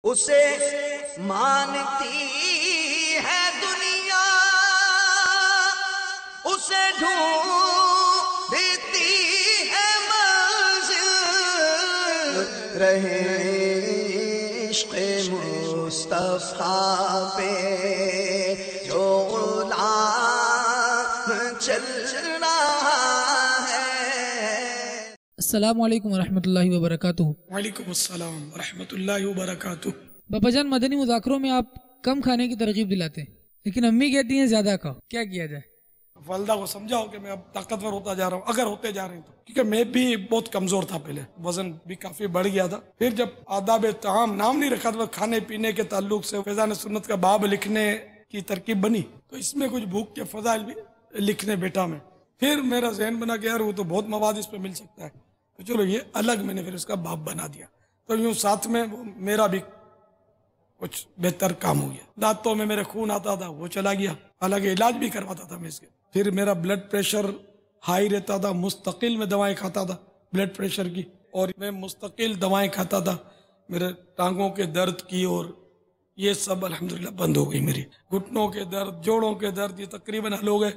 اسے مانتی ہے دنیا، اسے ڈھونڈتی ہے منزل، رہے عشق مصطفیٰ پہ جو غلام چل رہا ہے۔ السلام علیکم ورحمۃ اللہ وبرکاتہ۔ وعلیکم السلام ورحمۃ اللہ وبرکاتہ۔ بابا جان، مدنی مذاکروں میں آپ کم کھانے کی ترغیب دلاتے ہیں، لیکن امی کہتی ہیں زیادہ کھاؤ، کیا کیا جائے؟ والدہ کو سمجھاؤ کہ میں اب طاقتور ہوتا جا رہا ہوں، اگر ہوتے جا رہے ہیں تو، کیونکہ میں بھی بہت کمزور تھا، پہلے وزن بھی کافی بڑھ گیا تھا۔ پھر جب آداب طعام نام نہیں رکھا تھا، کھانے پینے کے تعلق سے فیضان سنت کا باب لکھنے کی ترکیب بنی، تو اس میں کچھ بھوک کے فضائل بھی لکھنے بیٹا میں، پھر میرا ذہن بنا کہ یار وہ تو بہت مواد اس پہ مل سکتا ہے، تو چلو یہ الگ میں نے پھر اس کا باب بنا دیا، تو یوں ساتھ میں میرا بھی کچھ بہتر کام ہو گیا۔ دانتوں میں میرے خون آتا تھا، وہ چلا گیا، حالانکہ علاج بھی کرواتا تھا میں اس کے۔ پھر میرا بلڈ پریشر ہائی رہتا تھا، مستقل میں دوائیں کھاتا تھا بلڈ پریشر کی، اور میں مستقل دوائیں کھاتا تھا میرے ٹانگوں کے درد کی، اور یہ سب الحمدللہ بند ہو گئی میری۔ گھٹنوں کے درد، جوڑوں کے درد، یہ تقریباً حل ہو گئے۔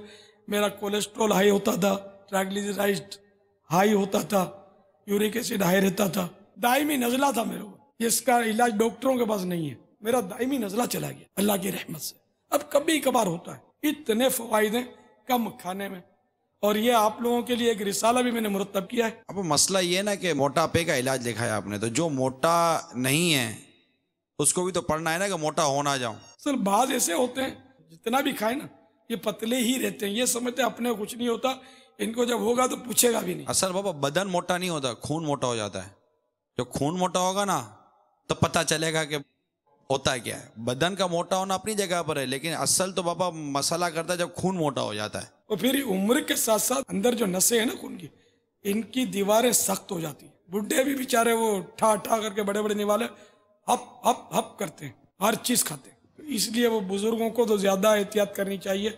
میرا کولیسٹرول ہائی ہوتا تھا، ٹرائگلیسیرائڈ ہائی ہوتا تھا، یورک ایسڈ ہائی رہتا تھا، دائمی نزلہ تھا میرے کو، اس کا علاج ڈاکٹروں کے پاس نہیں ہے، میرا دائمی نزلہ چلا گیا اللہ کی رحمت سے۔ اب کبھی کبھار ہوتا ہے، اتنے فوائد ہیں کم کھانے میں، اور یہ آپ لوگوں کے لیے ایک رسالہ بھی میں نے مرتب کیا ہے۔ اب مسئلہ یہ ہے نا کہ موٹاپے کا علاج لکھا ہے آپ نے، تو جو موٹا نہیں ہے اس کو بھی تو پڑھنا ہے نا کہ موٹا ہو نہ جاؤں۔ سر بعض ایسے ہوتے ہیں جتنا بھی کھائیں نا یہ پتلے ہی رہتے ہیں، یہ سمجھتے ہیں اپنے کچھ نہیں ہوتا، ان کو جب ہوگا تو پوچھے گا بھی نہیں۔ اصل بابا بدن موٹا نہیں ہوتا، خون موٹا ہو جاتا ہے۔ جو خون موٹا ہوگا نا تو پتہ چلے گا کہ ہوتا کیا ہے۔ بدن کا موٹا ہونا اپنی جگہ پر ہے، لیکن اصل تو بابا مسئلہ کرتا ہے جب خون موٹا ہو جاتا ہے۔ اور پھر عمر کے ساتھ ساتھ اندر جو نسیں ہیں نا خون کی، ان کی دیواریں سخت ہو جاتی ہیں۔ بڈھے بھی بیچارے وہ ٹھا ٹھا کر کے بڑے بڑے نوالے ہپ ہپ ہپ کرتے ہیں، ہر چیز کھاتے ہیں، اس لیے وہ بزرگوں کو تو زیادہ احتیاط کرنی چاہیے۔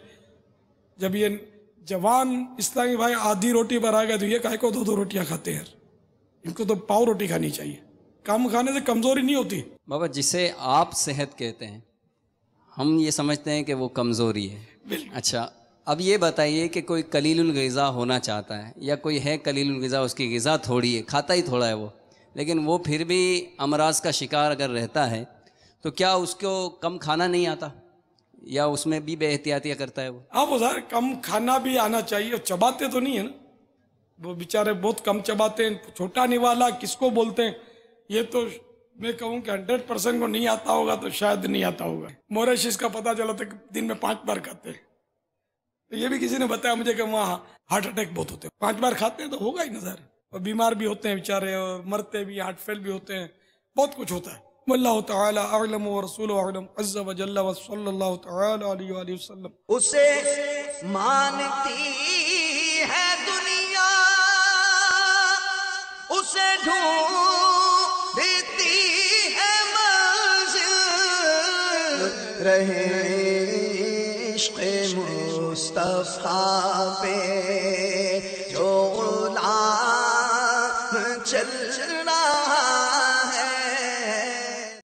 جب یہ جوان اسلامی بھائی آدھی روٹی پر آ گئے تو یہ کہے کو دو روٹیاں کھاتے ہیں، ان کو تو پاؤ روٹی کھانی چاہیے۔ کم کھانے سے کمزوری نہیں ہوتی بابا، جسے آپ صحت کہتے ہیں ہم یہ سمجھتے ہیں کہ وہ کمزوری ہے۔ اچھا، اب یہ بتائیے کہ کوئی قلیل الغذا ہونا چاہتا ہے، یا کوئی ہے قلیل الغذا، اس کی غذا تھوڑی ہے، کھاتا ہی تھوڑا ہے وہ، لیکن وہ پھر بھی امراض کا شکار اگر رہتا ہے تو کیا اس کو کم کھانا نہیں آتا، یا اس میں بھی بے احتیاطیاں کرتا ہے وہ؟ آپ ظاہر کم کھانا بھی آنا چاہیے، اور چباتے تو نہیں ہے نا، وہ بیچارے بہت کم چباتے ہیں۔ چھوٹا نوالا کس کو بولتے ہیں، یہ تو میں کہوں کہ 100% کو نہیں آتا ہوگا تو شاید نہیں آتا ہوگا۔ موریشس کا پتہ چلا تو دن میں 5 بار کھاتے ہیں، تو یہ بھی کسی نے بتایا مجھے کہ وہاں ہارٹ اٹیک بہت ہوتے ہیں، 5 بار کھاتے ہیں تو ہوگا ہی نظر، اور بیمار بھی ہوتے ہیں بیچارے، اور مرتے بھی، ہارٹ فیل بھی ہوتے ہیں، بہت کچھ ہوتا ہے۔ واللہ تعالی اعلم ورسولہ اعلم عز وجل وصلی اللہ تعالی علیہ وآلہ وسلم۔ اسے مانتی ہے دنیا، اسے ڈھونڈتی ہے منزل، رہے عشق مصطفیٰ پہ جو